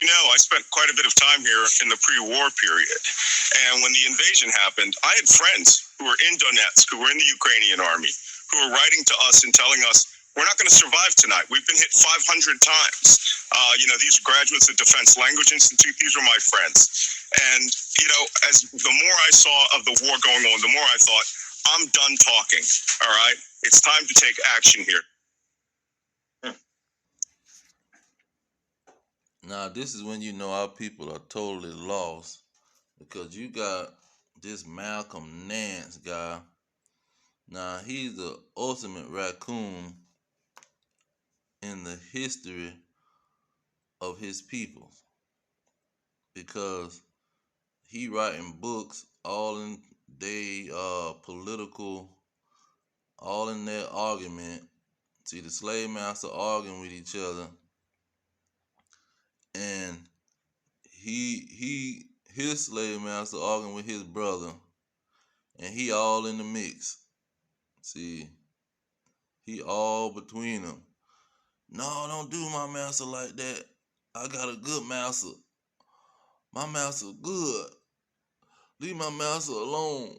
You know, I spent quite a bit of time here in the pre-war period. And when the invasion happened, I had friends who were in Donetsk, who were in the Ukrainian army, who were writing to us and telling us, we're not going to survive tonight. We've been hit 500 times. These graduates of Defense Language Institute, these were my friends. And, as the more I saw of the war going on, the more I thought, I'm done talking, all right? It's time to take action here. Now, this is when you know our people are totally lost, because you got this Malcolm Nance guy. Now, he's the ultimate raccoon in the history of his people, because he writing books all in they political, all in their argument. See the slave master arguing with each other, and his slave master arguing with his brother, and he all in the mix. See, he all between them. No, don't do my master like that. I got a good master. My master good. Leave my master alone.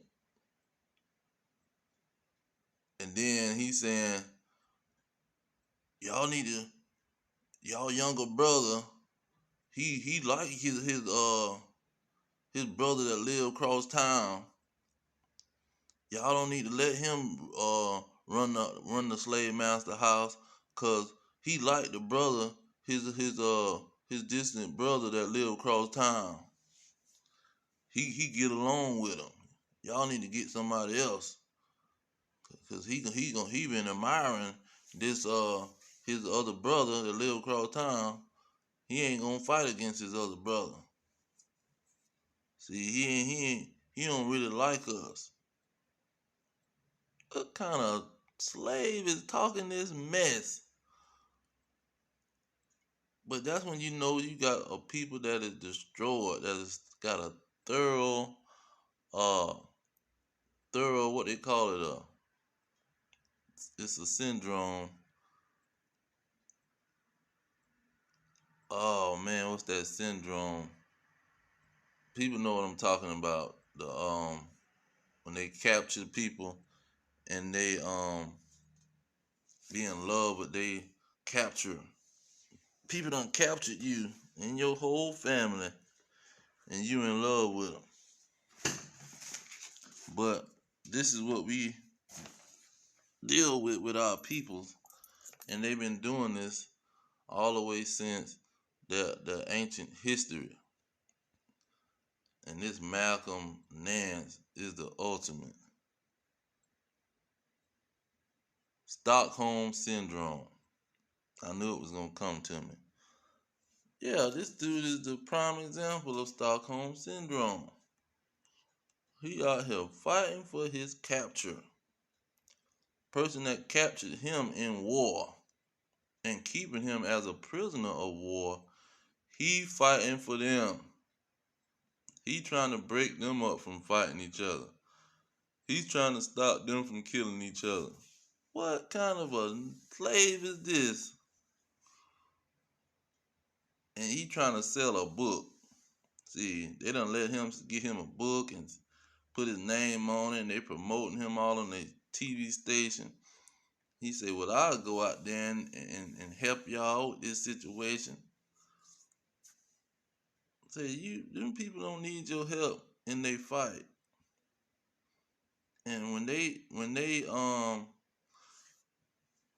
And then he saying, y'all need to, y'all younger brother, he like his brother that live across town. Y'all don't need to let him run the slave master house, cause he like the brother, his distant brother that live across town. He get along with him. Y'all need to get somebody else, cause he been admiring this his other brother that live across town. He ain't gonna fight against his other brother. See, he don't really like us. What kind of slave is talking this mess? But that's when you know you got a people that is destroyed, that has got a uh thorough what they call it, it's a syndrome. Oh man, what's that syndrome? People know what I'm talking about. The when they capture people and they be in love, but they capture people done captured you and your whole family, and you in love with them. But this is what we deal with our peoples, and they've been doing this all the way since the ancient history. And this Malcolm Nance is the ultimate. Stockholm syndrome. I knew it was gonna come to me. Yeah, this dude is the prime example of Stockholm syndrome. He out here fighting for his capture. Person that captured him in war and keeping him as a prisoner of war, he fighting for them. He trying to break them up from fighting each other. He's trying to stop them from killing each other. What kind of a slave is this? And he trying to sell a book. See, they done let him get him a book and put his name on it, and they promoting him all on their TV station. He said, well, I'll go out there and help y'all with this situation. Say, them people don't need your help in their fight. And when they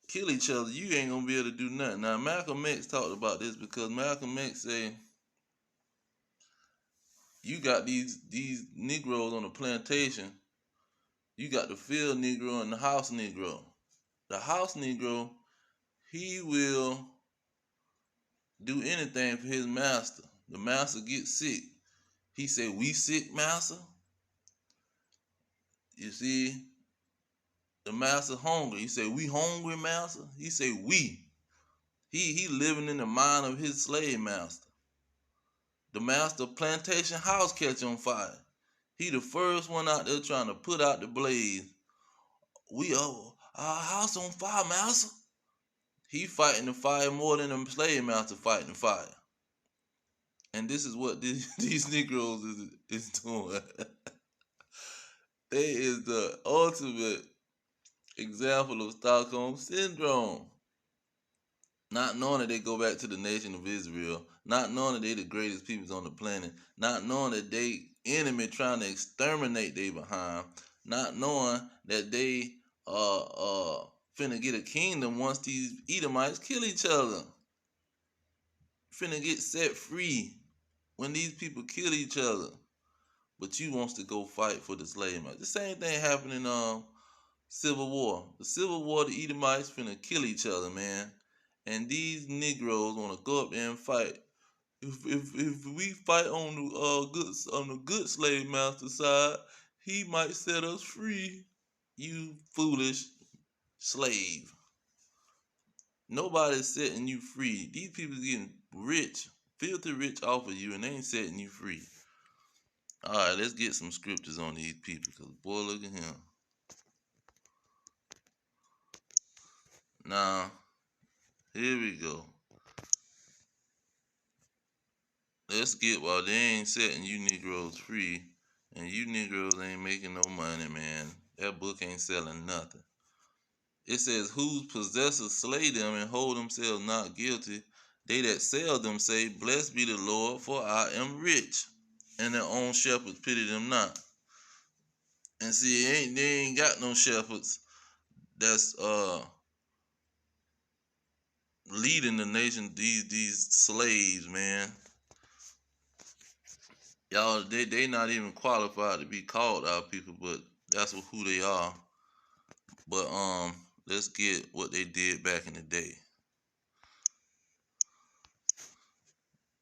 kill each other, you ain't gonna be able to do nothing. Now Malcolm X talked about this, because Malcolm X say you got these Negroes on the plantation. You got the field Negro and the house Negro. The house Negro, he will do anything for his master. The master gets sick. He say, we sick, master? You see, the master hungry. He say, we hungry, master? He say, we. He living in the mind of his slave master. The master plantation house catch on fire. He the first one out there trying to put out the blaze. We our house on fire, master. He fighting the fire more than the slave master fighting the fire. And this is what these Negroes is doing. They is the ultimate example of Stockholm syndrome. Not knowing that they go back to the nation of Israel, not knowing that they the greatest peoples on the planet, not knowing that they enemy trying to exterminate they behind, not knowing that they finna get a kingdom once these Edomites kill each other. Finna get set free when these people kill each other. But you wants to go fight for the slave master. The same thing happened in Civil War. The Civil War, the Edomites finna kill each other, man. And these Negroes wanna go up there and fight. If we fight on the good slave master side, he might set us free. You foolish slave. Nobody's setting you free. These people getting rich, filthy rich off of you, and they ain't setting you free. All right, let's get some scriptures on these people, cause boy, look at him. Now, here we go. Let's get while they ain't setting you Negroes free, and you Negroes ain't making no money, man. That book ain't selling nothing. It says, whose possessors slay them and hold themselves not guilty. They that sell them say, blessed be the Lord, for I am rich. And their own shepherds pity them not. And see, they ain't got no shepherds that's leading the nation, these slaves, man. Y'all, they not even qualified to be called our people, but that's who they are. But let's get what they did back in the day.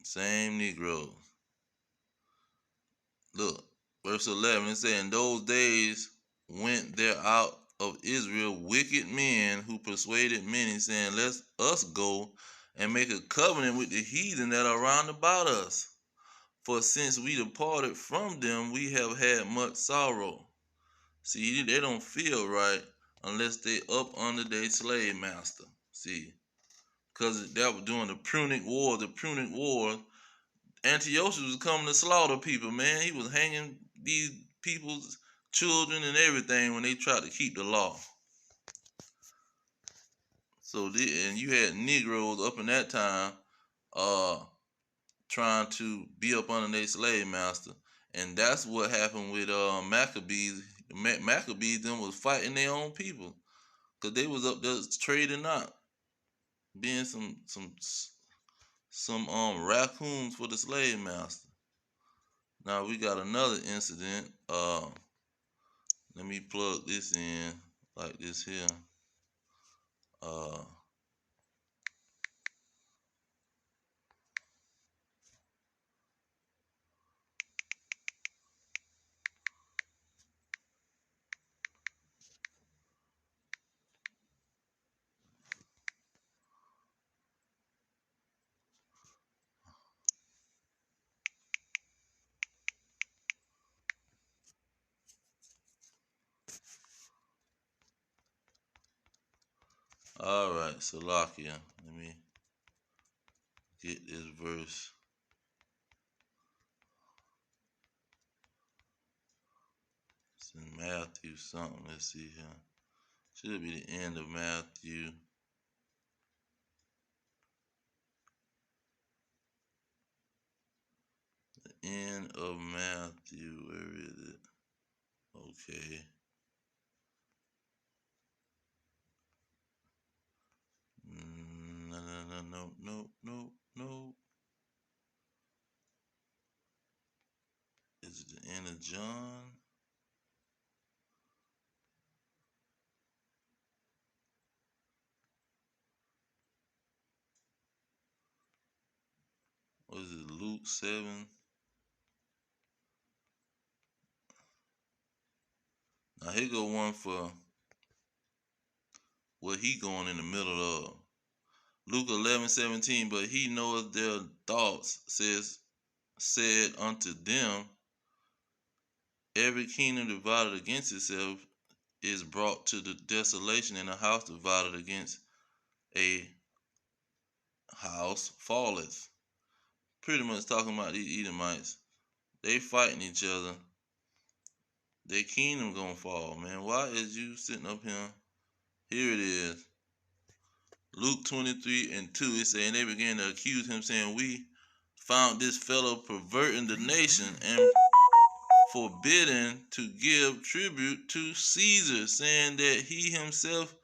Same Negroes. Look, verse 11, it says, in those days went there out of Israel wicked men who persuaded many, saying, let us go and make a covenant with the heathen that are round about us. For since we departed from them, we have had much sorrow. See, they don't feel right unless they up under their slave master. See, because that was during the Punic War. The Punic War, Antiochus was coming to slaughter people, man. He was hanging these people's children and everything when they tried to keep the law. So, and you had Negroes up in that time trying to be up under their slave master. And that's what happened with Maccabees. Maccabees them was fighting their own people because they was up there trading out, being some raccoons for the slave master. Now we got another incident. Let me plug this in like this here. All right, Salakia. Let me get this verse. It's in Matthew something. Let's see here. Should be the end of Matthew. The end of Matthew. Where is it? Okay. No. Is it the end of John? What is it, Luke 7? Now here go one for what he going in the middle of. Luke 11:17, but he knoweth their thoughts, said unto them, every kingdom divided against itself is brought to the desolation, and a house divided against a house falleth. pretty much talking about these Edomites. They fighting each other. Their kingdom gonna fall, man. Why is you sitting up here? Here it is. Luke 23:2. It said, and they began to accuse him, saying, we found this fellow perverting the nation and forbidding to give tribute to Caesar, saying that he himself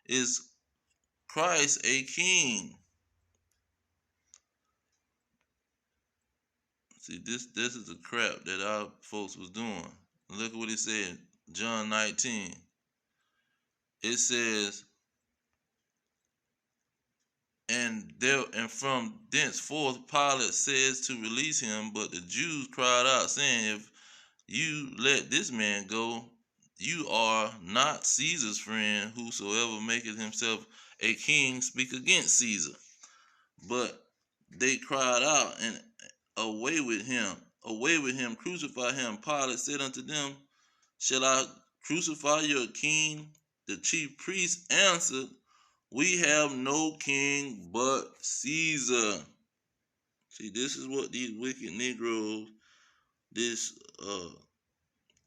is Christ, a king. See, this is the crap that our folks was doing. Look at what it said, John 19. It says, and from thenceforth Pilate says to release him, but the Jews cried out, saying, if you let this man go, you are not Caesar's friend. Whosoever maketh himself a king speak against Caesar. But they cried out, and away with him, crucify him. Pilate said unto them, shall I crucify your king? The chief priests answered, we have no king but Caesar. See, this is what these wicked Negroes, this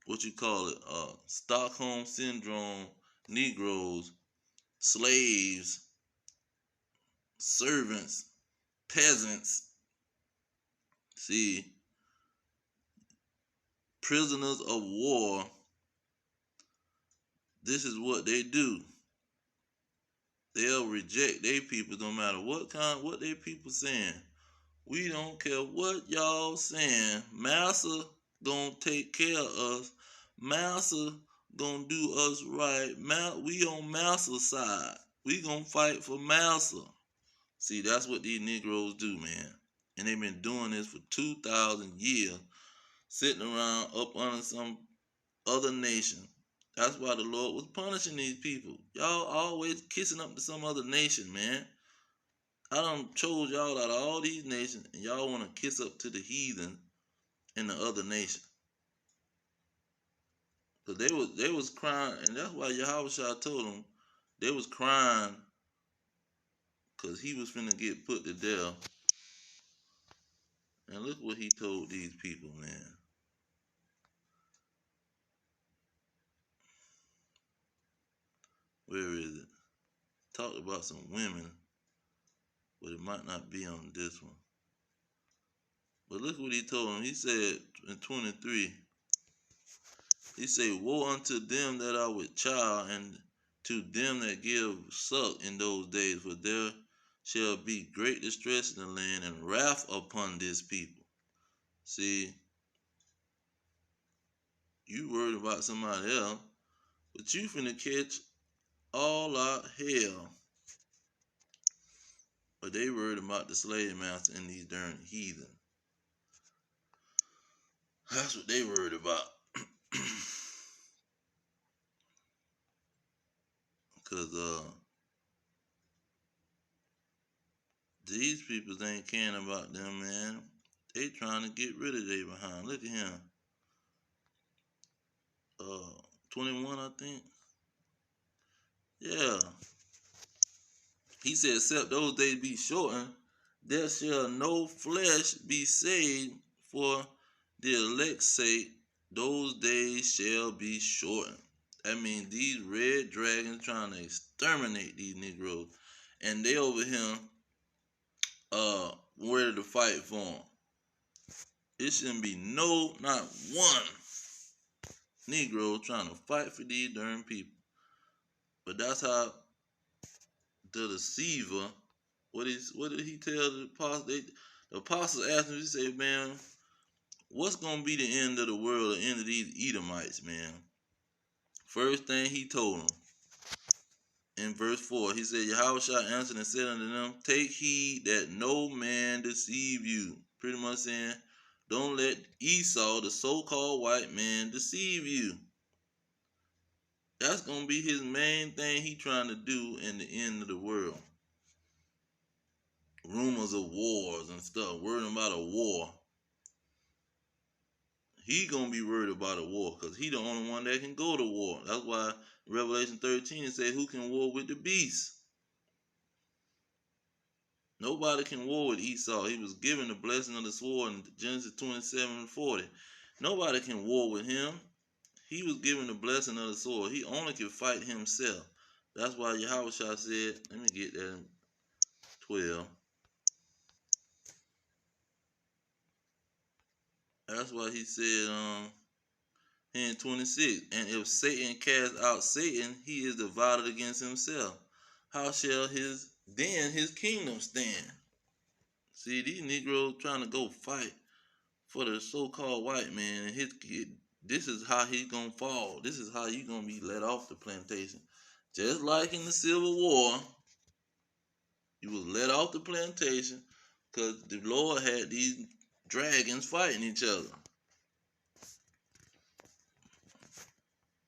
what you call it, Stockholm syndrome Negroes, slaves, servants, peasants, see, prisoners of war. This is what they do. They'll reject their people no matter what their people saying. We don't care what y'all saying. Massa gonna take care of us. Massa gonna do us right. We on Massa's side. We gonna fight for Massa. See, that's what these Negroes do, man. And they've been doing this for 2,000 years, sitting around up under some other nation. That's why the Lord was punishing these people. Y'all always kissing up to some other nation, man. I done chose y'all out of all these nations, and y'all want to kiss up to the heathen in the other nation. Cause they was crying, and that's why Yahushua told them they was crying, cause he was finna get put to death. And look what he told these people, man. Where is it? Talked about some women, but it might not be on this one. But look what he told them. He said in 23, he said, woe unto them that are with child, and to them that give suck in those days, for there shall be great distress in the land, and wrath upon this people. See, you worried about somebody else, but you finna catch all out hell. But they worried about the slave master and these darn heathen. That's what they worried about. Cause these people ain't caring about them, man. They trying to get rid of they behind. Look at him. 21, I think. Yeah. He said, except those days be shortened, there shall no flesh be saved, for the elect's sake, those days shall be shortened. That means these red dragons trying to exterminate these Negroes. And they over here ready to fight for them. It shouldn't be not one Negro trying to fight for these darn people. But that's how the deceiver, what did he tell the apostles? The apostles asked him, he said, man, what's going to be the end of the world, the end of these Edomites, man? First thing he told them, in verse 4, he said, Yahushua answered and said unto them, take heed that no man deceive you. Pretty much saying, don't let Esau, the so-called white man, deceive you. That's going to be his main thing he trying to do in the end of the world. Rumors of wars and stuff, worrying about a war. He going to be worried about a war because he the only one that can go to war. That's why Revelation 13 says, who can war with the beast? Nobody can war with Esau. He was given the blessing of the sword in Genesis 27:40. Nobody can war with him. He was given the blessing of the sword. He only can fight himself. That's why Yahweh said, let me get that in 12. That's why he said in 26, and if Satan cast out Satan, he is divided against himself. How shall his kingdom stand? See, these Negroes trying to go fight for the so-called white man, and this is how he's gonna fall. This is how you gonna be let off the plantation. Just like in the Civil War, you was let off the plantation because the Lord had these dragons fighting each other.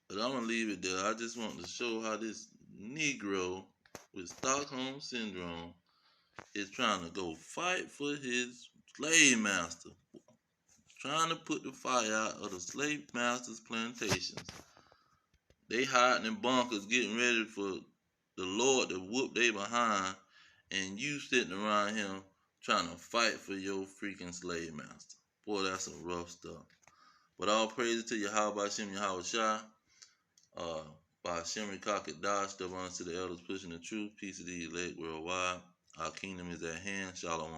But I'm gonna leave it there. I just want to show how this Negro with Stockholm syndrome is trying to go fight for his slave master, trying to put the fire out of the slave master's plantations. They hiding in bunkers, getting ready for the Lord to whoop they behind, and you sitting around him trying to fight for your freaking slave master. Boy, that's some rough stuff. But all praises to Yahweh Hashem Yahweh Shai. By Hashem Rikakit Dash, step on to the elders pushing the truth. Peace to the elect worldwide. Our kingdom is at hand. Shalom.